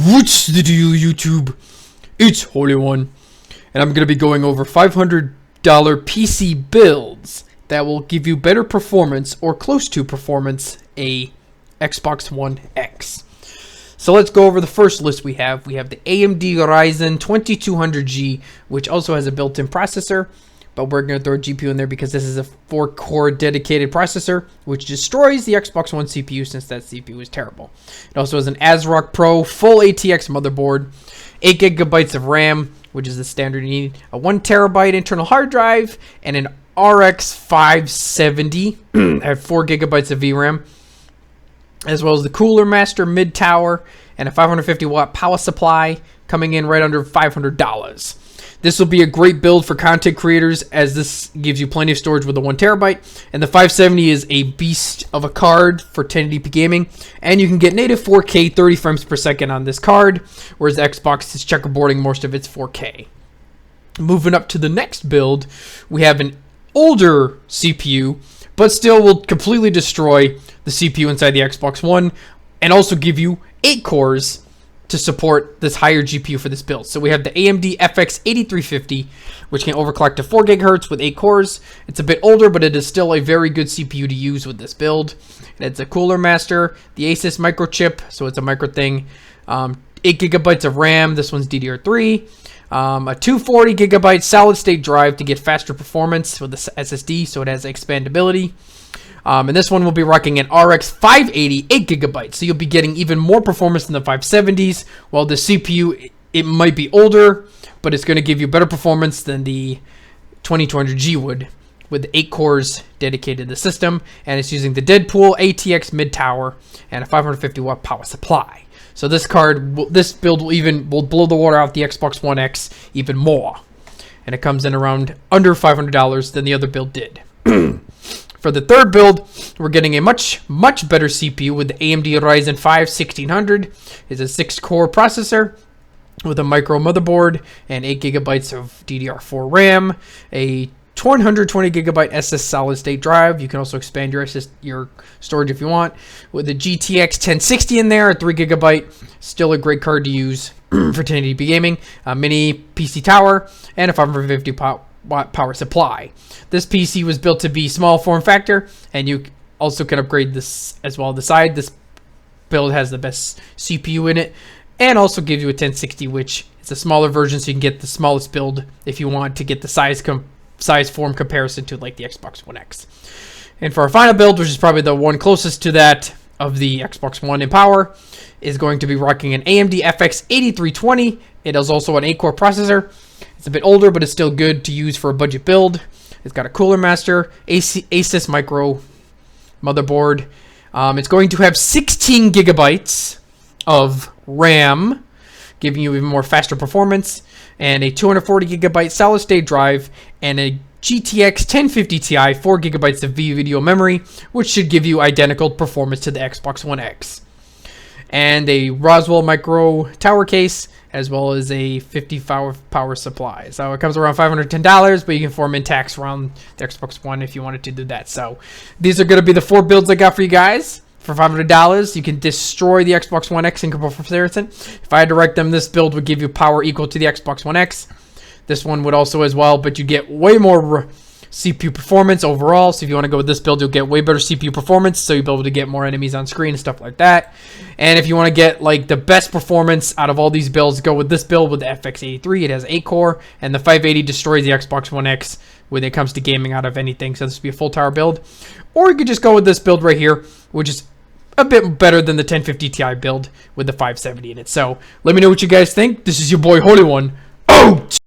What's the deal, YouTube? It's Holy One, and I'm going to be going over $500 PC builds that will give you better performance, or close to performance, a Xbox One X. So let's go over the first list we have. We have the AMD Ryzen 2200G, which also has a built-in processor, but we're going to throw a GPU in there because this is a 4-core dedicated processor, which destroys the Xbox One CPU since that CPU is terrible. It also has an ASRock Pro full ATX motherboard, 8 gigabytes of RAM, which is the standard you need, a 1 terabyte internal hard drive, and an RX 570 at 4 gigabytes of VRAM, as well as the Cooler Master mid tower and a 550 watt power supply, coming in right under $500. This will be a great build for content creators, as this gives you plenty of storage with the 1 terabyte, and the 570 is a beast of a card for 1080p gaming, and you can get native 4K 30 frames per second on this card, whereas the Xbox is checkerboarding most of its 4K. Moving up to the next build, we have an older CPU, but still will completely destroy the CPU inside the Xbox One, and also give you 8 cores to support this higher GPU for this build. So we have the AMD FX 8350, which can overclock to 4 gigahertz with 8 cores. It's a bit older, but it is still a very good CPU to use with this build. It's a Cooler Master, the Asus microchip, so it's a micro thing. 8 gigabytes of RAM. This one's DDR3. A 240 gigabyte solid state drive to get faster performance with the SSD, so it has expandability. And this one will be rocking an RX 580 8 gigabytes, so you'll be getting even more performance than the 570s. While the CPU, it might be older, but it's going to give you better performance than the 2200G would, with 8 cores dedicated to the system, and it's using the Deadpool ATX mid tower and a 550 watt power supply. So this build will blow the water out the Xbox One X even more, and it comes in around under $500 than the other build did. For the third build, we're getting a much better CPU with the AMD Ryzen 5 1600. It's a 6-core processor with a micro motherboard and 8 gigabytes of DDR4 RAM, a 120 gigabyte SS solid state drive. You can also expand your storage if you want, with the GTX 1060 in there, a 3 gigabyte, still a great card to use for 1080p gaming, a mini PC tower, and a 550 watt power supply. This PC was built to be small form factor, and you also can upgrade this as well. This build has the best CPU in it, and also gives you a 1060, which is a smaller version, so you can get the smallest build if you want to get the size form comparison to like the Xbox One X. And for our final build, which is probably the one closest to that of the Xbox One in power, is going to be rocking an AMD FX 8320. It is also an 8-core processor. It's a bit older, but it's still good to use for a budget build. It's got a Cooler Master, Asus micro motherboard. It's going to have 16 gigabytes of RAM, giving you even more faster performance, and a 240 gigabyte solid state drive, and a GTX 1050 Ti 4 gigabytes of video memory, which should give you identical performance to the Xbox One X. And a Roswell micro tower case, as well as a 50 power supply. So it comes around $510, but you can form in tax around the Xbox One if you wanted to do that. So these are going to be the 4 builds I got for you guys. For $500, you can destroy the Xbox One X in comparison. If I had to rank them, this build would give you power equal to the Xbox One X. This one would also as well, but you get way more CPU performance overall. So if you want to go with this build, you'll get way better CPU performance, so you'll be able to get more enemies on screen and stuff like that. And if you want to get like the best performance out of all these builds, go with this build with the FX83. It has 8 core, and the 580 destroys the Xbox One X when it comes to gaming out of anything. So this would be a full tower build. Or you could just go with this build right here, which is a bit better than the 1050 Ti build with the 570 in it. So let me know what you guys think. This is your boy Holy One. Oh!